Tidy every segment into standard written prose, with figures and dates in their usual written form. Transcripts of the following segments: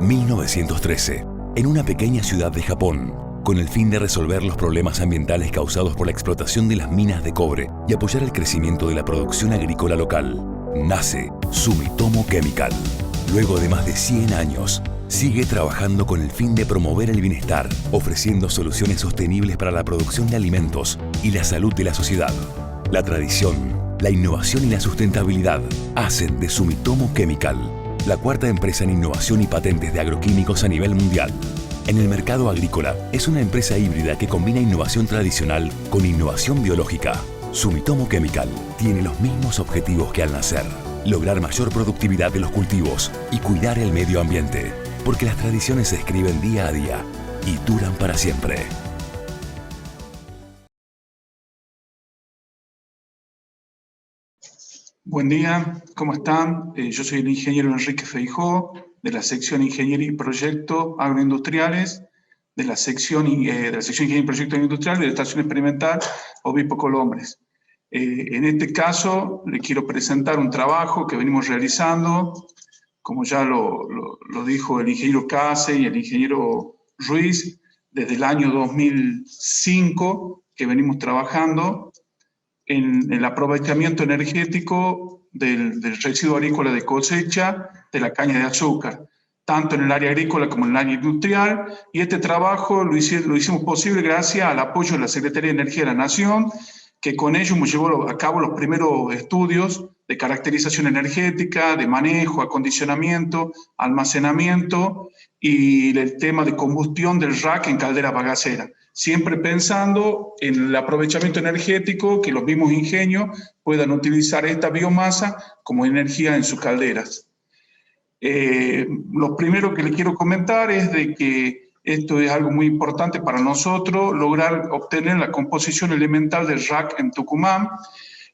1913, en una pequeña ciudad de Japón, con el fin de resolver los problemas ambientales causados por la explotación de las minas de cobre y apoyar el crecimiento de la producción agrícola local, nace Sumitomo Chemical. Luego de más de 100 años, sigue trabajando con el fin de promover el bienestar, ofreciendo soluciones sostenibles para la producción de alimentos y la salud de la sociedad. La tradición, la innovación y la sustentabilidad hacen de Sumitomo Chemical la cuarta empresa en innovación y patentes de agroquímicos a nivel mundial. En el mercado agrícola, es una empresa híbrida que combina innovación tradicional con innovación biológica. Sumitomo Chemical tiene los mismos objetivos que al nacer: lograr mayor productividad de los cultivos y cuidar el medio ambiente, porque las tradiciones se escriben día a día y duran para siempre. Buen día, ¿cómo están? Yo soy el ingeniero Enrique Feijó, de la sección Ingeniería y Proyectos Agroindustriales, de la sección Ingeniería y Proyectos Agroindustriales de la Estación Experimental Obispo Colombres. En este caso, le quiero presentar un trabajo que venimos realizando, como ya lo dijo el ingeniero Case y el ingeniero Ruiz, desde el año 2005 que venimos trabajando en el aprovechamiento energético del residuo agrícola de cosecha de la caña de azúcar, tanto en el área agrícola como en el área industrial, y este trabajo lo hicimos posible gracias al apoyo de la Secretaría de Energía de la Nación, que con ello hemos llevado a cabo los primeros estudios de caracterización energética, de manejo, acondicionamiento, almacenamiento y el tema de combustión del RAC en caldera bagacera, siempre pensando en el aprovechamiento energético, que los mismos ingenios puedan utilizar esta biomasa como energía en sus calderas. Lo primero que les quiero comentar es de que esto es algo muy importante para nosotros, lograr obtener la composición elemental del RAC en Tucumán.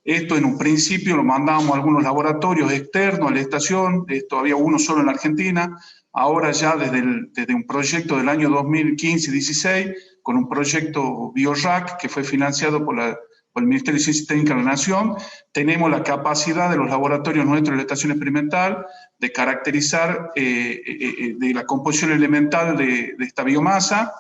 Esto en un principio lo mandábamos a algunos laboratorios externos a la estación, esto había uno solo en la Argentina, ahora ya desde un proyecto del año 2015-16, con un proyecto BioRAC que fue financiado por el Ministerio de Ciencia y Técnica de la Nación, tenemos la capacidad de los laboratorios nuestros de la estación experimental de caracterizar de la composición elemental de esta biomasa.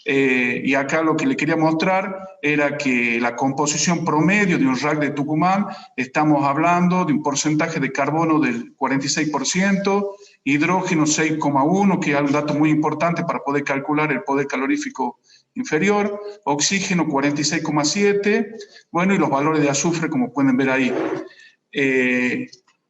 Y acá lo que le quería mostrar era que la composición promedio de un RAC de Tucumán, estamos hablando de un porcentaje de carbono del 46%, hidrógeno 6,1, que es un dato muy importante para poder calcular el poder calorífico inferior, oxígeno 46,7, bueno, y los valores de azufre como pueden ver ahí.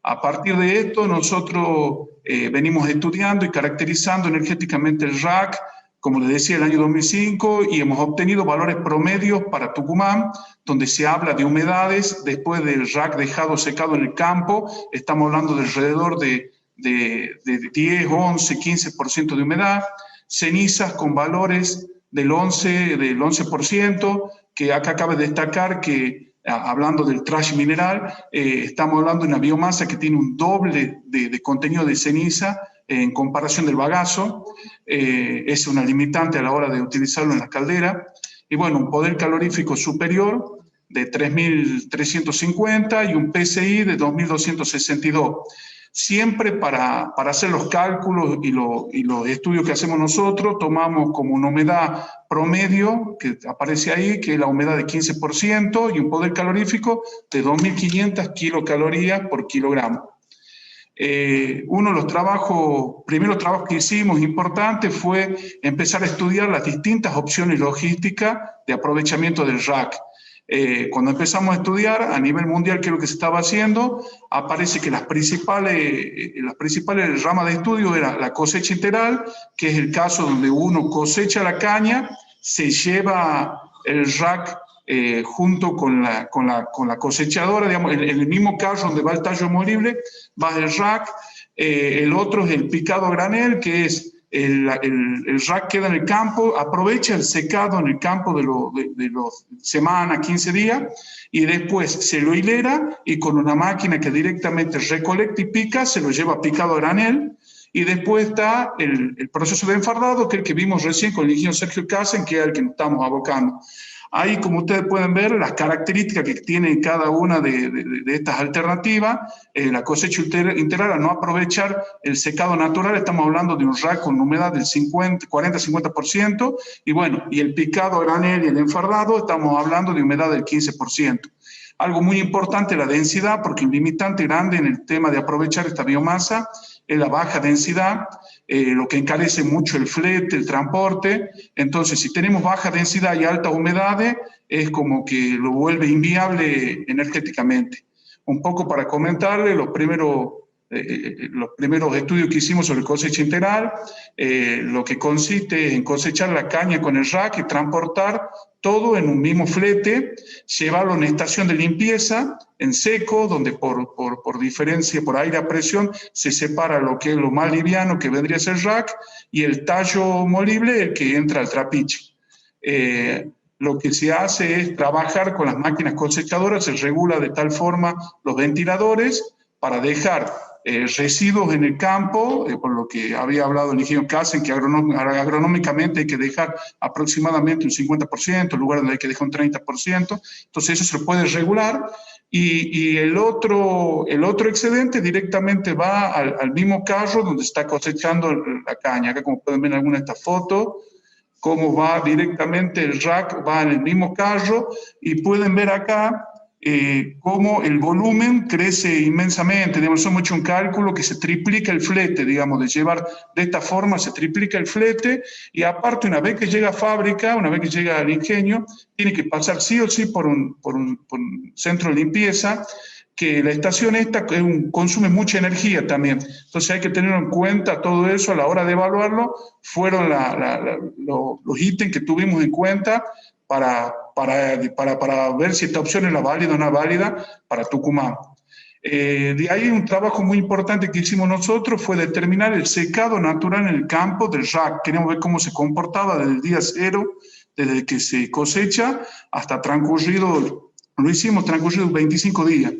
A partir de esto nosotros venimos estudiando y caracterizando energéticamente el RAC, como les decía, el año 2005, y hemos obtenido valores promedios para Tucumán, donde se habla de humedades después del RAC dejado secado en el campo, estamos hablando de alrededor de 10, 11, 15% de humedad, cenizas con valores del 11%, que acá cabe destacar que, hablando del trash mineral, estamos hablando de una biomasa que tiene un doble de contenido de ceniza en comparación del bagazo, es una limitante a la hora de utilizarlo en la caldera, y bueno, un poder calorífico superior de 3.350 y un PCI de 2.262. Siempre para hacer los cálculos y los estudios que hacemos nosotros, tomamos como una humedad promedio, que aparece ahí, que es la humedad de 15%, y un poder calorífico de 2.500 kilocalorías por kilogramo. Uno de los primeros trabajos que hicimos importante fue empezar a estudiar las distintas opciones logísticas de aprovechamiento del RAC. Cuando empezamos a estudiar a nivel mundial qué es lo que se estaba haciendo, aparece que las principales ramas de estudio era la cosecha integral, que es el caso donde uno cosecha la caña, se lleva el RAC junto con la cosechadora, digamos, en el mismo carro donde va el tallo molible, va el RAC. El otro es el picado a granel, que es el RAC queda en el campo, aprovecha el secado en el campo de los semanas, 15 días, y después se lo hilera y con una máquina que directamente recolecta y pica, se lo lleva picado a granel. Y después está el proceso de enfardado, que es el que vimos recién con el ingeniero Sergio Casen, que es el que nos estamos abocando. Ahí, como ustedes pueden ver, las características que tiene cada una de estas alternativas, la cosecha integral, a no aprovechar el secado natural, estamos hablando de un rack con humedad del 40-50%, y bueno, y el picado a granel y el enfardado, estamos hablando de humedad del 15%. Algo muy importante, la densidad, porque un limitante grande en el tema de aprovechar esta biomasa es la baja densidad, lo que encarece mucho el flete, el transporte. Entonces, si tenemos baja densidad y altas humedades, es como que lo vuelve inviable energéticamente. Un poco para comentarle los primeros estudios que hicimos sobre cosecha integral, lo que consiste en cosechar la caña con el rack y transportar todo en un mismo flete, llevarlo a una estación de limpieza en seco, donde por diferencia, por aire a presión, se separa lo que es lo más liviano, que vendría a ser rack, y el tallo molible, el que entra al trapiche. Lo que se hace es trabajar con las máquinas cosechadoras, se regula de tal forma los ventiladores para dejar residuos en el campo, por lo que había hablado el ingeniero Kassen, que agronómicamente hay que dejar aproximadamente un 50%, en lugar donde hay que dejar un 30%, entonces eso se lo puede regular, y el otro excedente directamente va al mismo carro donde está cosechando la caña. Acá, como pueden ver en alguna de estas fotos, cómo va directamente el rack, va en el mismo carro, y pueden ver acá cómo el volumen crece inmensamente. Digamos, hemos hecho un cálculo que se triplica el flete, digamos, de llevar de esta forma se triplica el flete, y aparte, una vez que llega a fábrica, una vez que llega al ingenio, tiene que pasar sí o sí por un centro de limpieza, que la estación esta consume mucha energía también. Entonces hay que tener en cuenta todo eso a la hora de evaluarlo. Fueron los ítems que tuvimos en cuenta para ver si esta opción es la válida o no válida para Tucumán. De ahí un trabajo muy importante que hicimos nosotros fue determinar el secado natural en el campo del rack. Queremos ver cómo se comportaba desde el día cero, desde que se cosecha hasta transcurrido 25 días.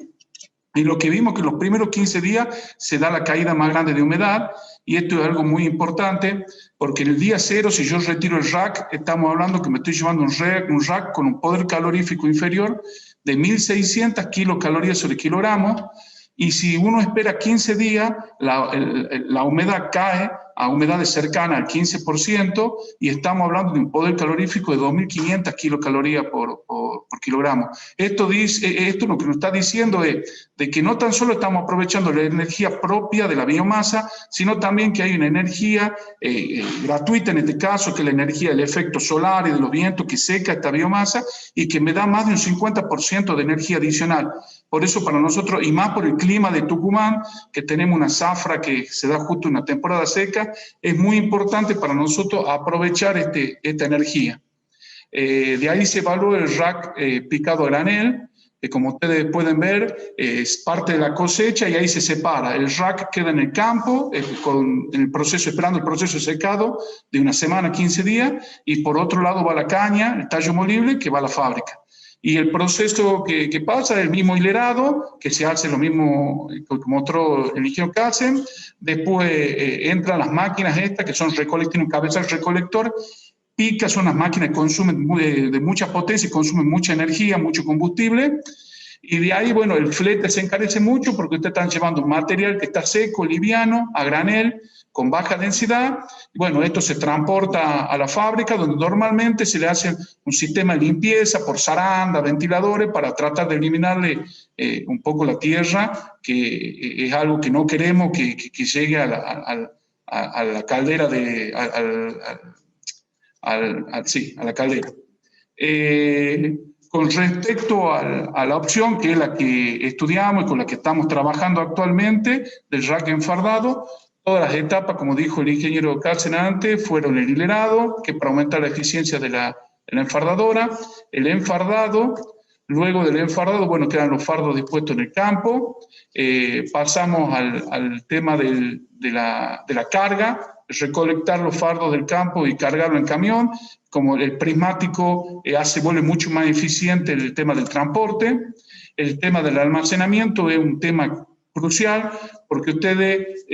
Y lo que vimos que en los primeros 15 días se da la caída más grande de humedad, y esto es algo muy importante, porque en el día cero, si yo retiro el rack, estamos hablando que me estoy llevando un rack con un poder calorífico inferior de 1.600 kilocalorías sobre kilogramo, y si uno espera 15 días, la humedad cae a humedades cercanas al 15%, y estamos hablando de un poder calorífico de 2.500 kilocalorías por kilogramo. Esto lo que nos está diciendo es de que no tan solo estamos aprovechando la energía propia de la biomasa, sino también que hay una energía gratuita en este caso, que es la energía del efecto solar y de los vientos que seca esta biomasa y que me da más de un 50% de energía adicional. Por eso para nosotros, y más por el clima de Tucumán, que tenemos una zafra que se da justo en una temporada seca, es muy importante para nosotros aprovechar esta energía. De ahí se evalúa el rack picado a granel, que como ustedes pueden ver es parte de la cosecha, y ahí se separa. El rack queda en el campo esperando el proceso de secado de una semana, 15 días, y por otro lado va la caña, el tallo molible, que va a la fábrica. Y el proceso que pasa es el mismo hilerado, que se hace lo mismo como otro ingeniero que hacen. Después entran las máquinas estas, que son tienen un cabezal recolector. Pica, son las máquinas que consumen de mucha potencia y consumen mucha energía, mucho combustible. Y de ahí, bueno, el flete se encarece mucho porque ustedes están llevando un material que está seco, liviano, a granel, con baja densidad. Bueno, esto se transporta a la fábrica, donde normalmente se le hace un sistema de limpieza por zaranda, ventiladores, para tratar de eliminarle un poco la tierra, que es algo que no queremos que llegue a la caldera a la caldera. Con respecto a la opción, que es la que estudiamos y con la que estamos trabajando actualmente, del rack enfardado, todas las etapas, como dijo el ingeniero Katzen antes, fueron el hilerado, que para aumentar la eficiencia de la enfardadora, el enfardado. Luego del enfardado, bueno, quedan los fardos dispuestos en el campo. Pasamos al tema de la carga, recolectar los fardos del campo y cargarlo en camión. Como el prismático vuelve mucho más eficiente el tema del transporte. El tema del almacenamiento es un tema crucial, porque ustedes,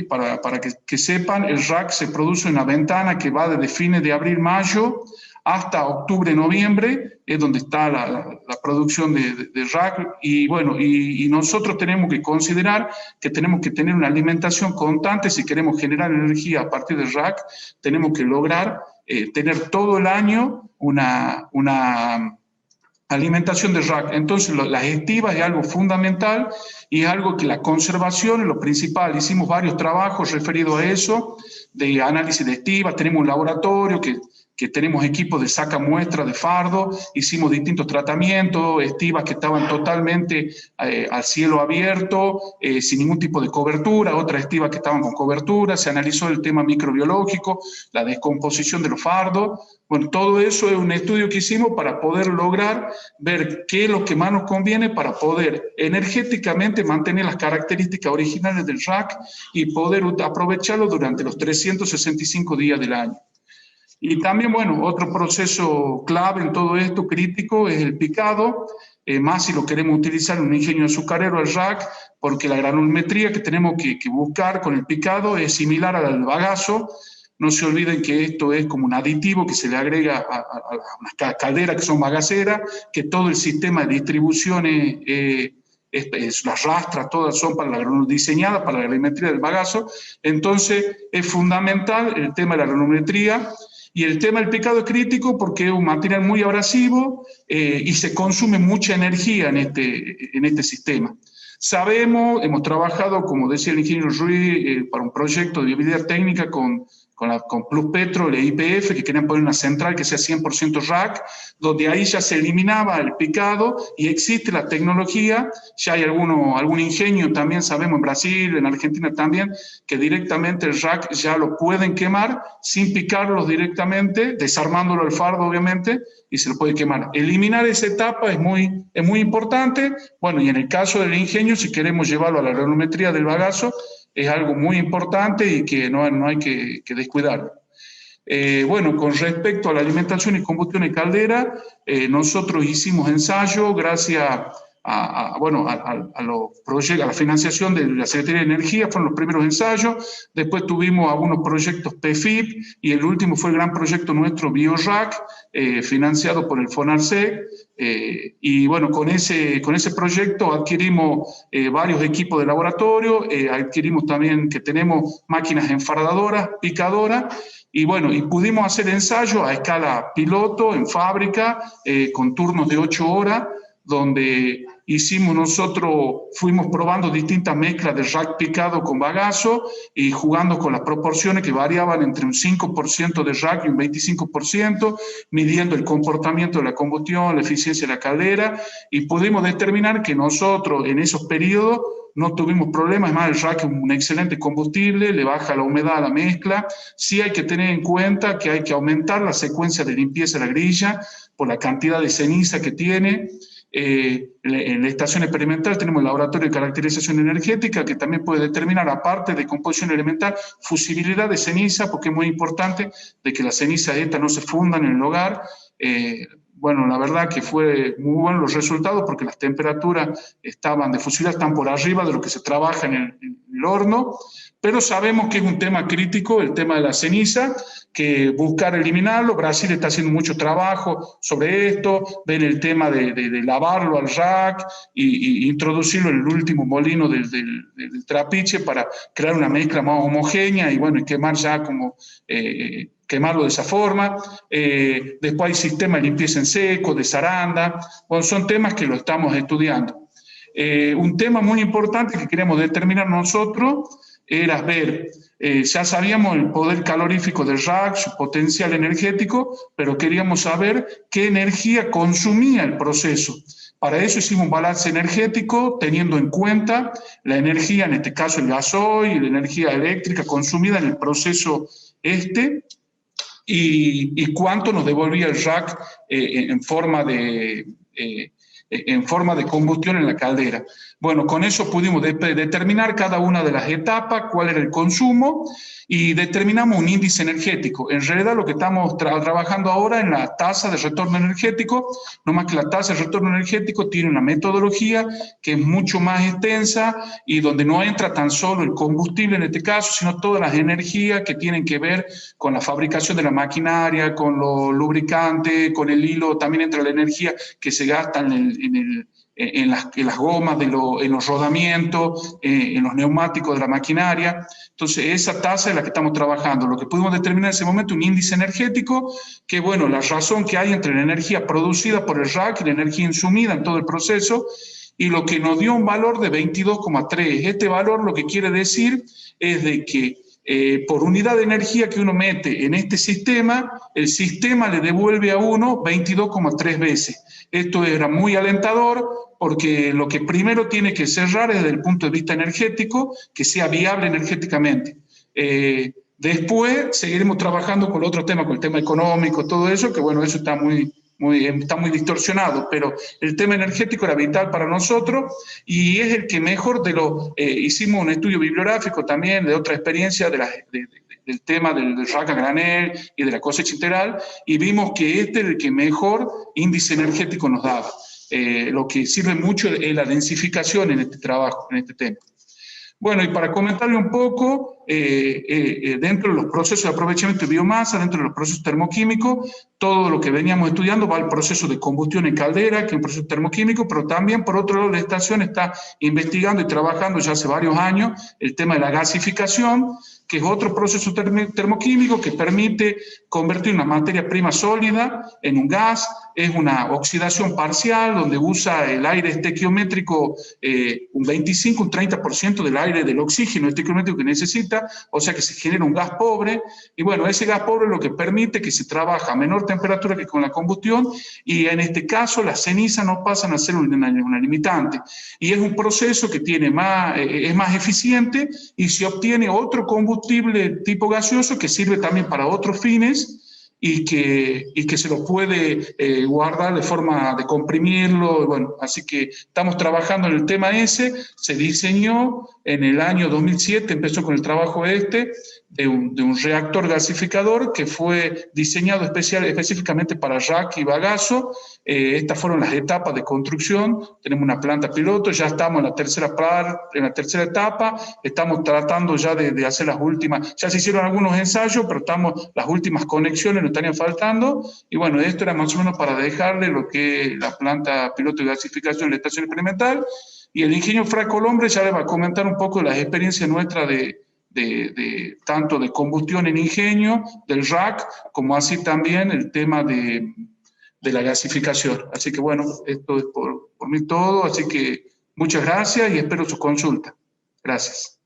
para que sepan, el rack se produce en una ventana que va desde fines de abril-mayo hasta octubre, noviembre, es donde está la producción de rack, y bueno, y nosotros tenemos que considerar que tenemos que tener una alimentación constante. Si queremos generar energía a partir del rack, tenemos que lograr tener todo el año una alimentación de rack. Entonces, las estivas es algo fundamental y es algo que la conservación es lo principal. Hicimos varios trabajos referidos a eso, de análisis de estivas. Tenemos un laboratorio que tenemos equipos de saca muestra de fardo, hicimos distintos tratamientos, estivas que estaban totalmente al cielo abierto, sin ningún tipo de cobertura, otras estivas que estaban con cobertura, se analizó el tema microbiológico, la descomposición de los fardos. Bueno, todo eso es un estudio que hicimos para poder lograr ver qué es lo que más nos conviene para poder energéticamente mantener las características originales del rack y poder aprovecharlo durante los 365 días del año. Y también, bueno, otro proceso clave en todo esto, crítico, es el picado, más si lo queremos utilizar en un ingenio azucarero al rack, porque la granulometría que tenemos que buscar con el picado es similar al bagazo. No se olviden que esto es como un aditivo que se le agrega a unas calderas que son bagaceras, que todo el sistema de distribución las rastras, todas son para diseñadas para la granulometría del bagazo. Entonces, es fundamental el tema de la granulometría. Y el tema del picado es crítico porque es un material muy abrasivo y se consume mucha energía en este sistema. Sabemos, hemos trabajado, como decía el ingeniero Ruiz, para un proyecto de viabilidad técnica con Plus Petro, el YPF, que querían poner una central que sea 100% rack, donde ahí ya se eliminaba el picado y existe la tecnología. Ya hay algún ingenio, también sabemos en Brasil, en Argentina también, que directamente el rack ya lo pueden quemar sin picarlos directamente, desarmándolo al fardo obviamente, y se lo puede quemar. Eliminar esa etapa es muy importante. Bueno, y en el caso del ingenio, si queremos llevarlo a la granulometría del bagazo, es algo muy importante y que no hay que descuidarlo. Bueno, con respecto a la alimentación y combustión en caldera, nosotros hicimos ensayo gracias a los proyectos, a la financiación de la Secretaría de Energía, fueron los primeros ensayos. Después tuvimos algunos proyectos PFIP y el último fue el gran proyecto nuestro BioRack, financiado por el FONARSEC. Y bueno, con ese proyecto adquirimos varios equipos de laboratorio, adquirimos también que tenemos máquinas enfardadoras, picadoras, y bueno, y pudimos hacer ensayos a escala piloto en fábrica, con turnos de 8 horas, donde fuimos probando distintas mezclas de rack picado con bagazo y jugando con las proporciones que variaban entre un 5% de rack y un 25%, midiendo el comportamiento de la combustión, la eficiencia de la caldera, y pudimos determinar que nosotros en esos periodos no tuvimos problemas. Es más, el rack es un excelente combustible, le baja la humedad a la mezcla. Sí hay que tener en cuenta que hay que aumentar la secuencia de limpieza de la grilla por la cantidad de ceniza que tiene. En la estación experimental tenemos el laboratorio de caracterización energética que también puede determinar, aparte de composición elemental, fusibilidad de ceniza, porque es muy importante de que las cenizas estas no se fundan en el hogar. Bueno, la verdad que fue muy buenos los resultados porque las temperaturas de fusibilidad están por arriba de lo que se trabaja en el horno, pero sabemos que es un tema crítico el tema de la ceniza, que buscar eliminarlo. Brasil está haciendo mucho trabajo sobre esto, ven el tema de lavarlo al rack y introducirlo en el último molino del trapiche para crear una mezcla más homogénea y bueno, y quemar ya como... quemarlo de esa forma. Después hay sistemas de limpieza en seco, de zaranda. Bueno, son temas que lo estamos estudiando. Un tema muy importante que queremos determinar nosotros era ver, ya sabíamos el poder calorífico del rack, su potencial energético, pero queríamos saber qué energía consumía el proceso. Para eso hicimos un balance energético, teniendo en cuenta la energía, en este caso el gasoil, la energía eléctrica consumida en el proceso y cuánto nos devolvía el rack en forma de en forma de combustión en la caldera. Bueno, con eso pudimos determinar cada una de las etapas, cuál era el consumo, y determinamos un índice energético. En realidad lo que estamos trabajando ahora en la tasa de retorno energético, no más que la tasa de retorno energético tiene una metodología que es mucho más extensa y donde no entra tan solo el combustible en este caso, sino todas las energías que tienen que ver con la fabricación de la maquinaria, con los lubricantes, con el hilo, también entra la energía que se gasta en las gomas, en los rodamientos, en los neumáticos de la maquinaria. Entonces, esa tasa es la que estamos trabajando. Lo que pudimos determinar en ese momento, un índice energético, que bueno, la razón que hay entre la energía producida por el RAC y la energía insumida en todo el proceso, y lo que nos dio un valor de 22,3. Este valor lo que quiere decir es de que por unidad de energía que uno mete en este sistema, el sistema le devuelve a uno 22,3 veces. Esto era muy alentador porque lo que primero tiene que cerrar es desde el punto de vista energético, que sea viable energéticamente. Después seguiremos trabajando con el otro tema, con el tema económico, todo eso, que bueno, eso está muy distorsionado, pero el tema energético era vital para nosotros y es el que mejor hicimos un estudio bibliográfico también de otra experiencia del tema del RAC a granel y de la cosecha integral, y vimos que este es el que mejor índice energético nos daba. Lo que sirve mucho es la densificación en este trabajo, en este tema. Bueno, y para comentarle un poco, dentro de los procesos de aprovechamiento de biomasa, dentro de los procesos termoquímicos, todo lo que veníamos estudiando va al proceso de combustión en caldera, que es un proceso termoquímico, pero también, por otro lado, la estación está investigando y trabajando ya hace varios años el tema de la gasificación, que es otro proceso termoquímico que permite convertir una materia prima sólida en un gas. Es una oxidación parcial donde usa el aire estequiométrico, un 25, un 30% del aire del oxígeno estequiométrico que necesita, o sea que se genera un gas pobre, y bueno, ese gas pobre es lo que permite que se trabaje a menor temperatura que con la combustión, y en este caso las cenizas no pasan a ser una limitante, y es un proceso que es más eficiente y se obtiene otro combustible tipo gaseoso que sirve también para otros fines, y que se lo puede guardar de forma de comprimirlo. Bueno, así que estamos trabajando en el tema ese. Se diseñó en el año 2007, empezó con el trabajo de un reactor gasificador que fue diseñado específicamente para RAC y bagazo. Estas fueron las etapas de construcción. Tenemos una planta piloto, ya estamos en la tercera etapa, estamos tratando ya de hacer las últimas, ya se hicieron algunos ensayos, pero las últimas conexiones nos estarían faltando, y bueno, esto era más o menos para dejarle lo que es la planta piloto de gasificación en la estación experimental, y el ingeniero Fray Colombre ya le va a comentar un poco de las experiencias nuestras tanto de combustión en ingenio, del RAC, como así también el tema de la gasificación. Así que bueno, esto es por mí todo, así que muchas gracias y espero su consulta. Gracias.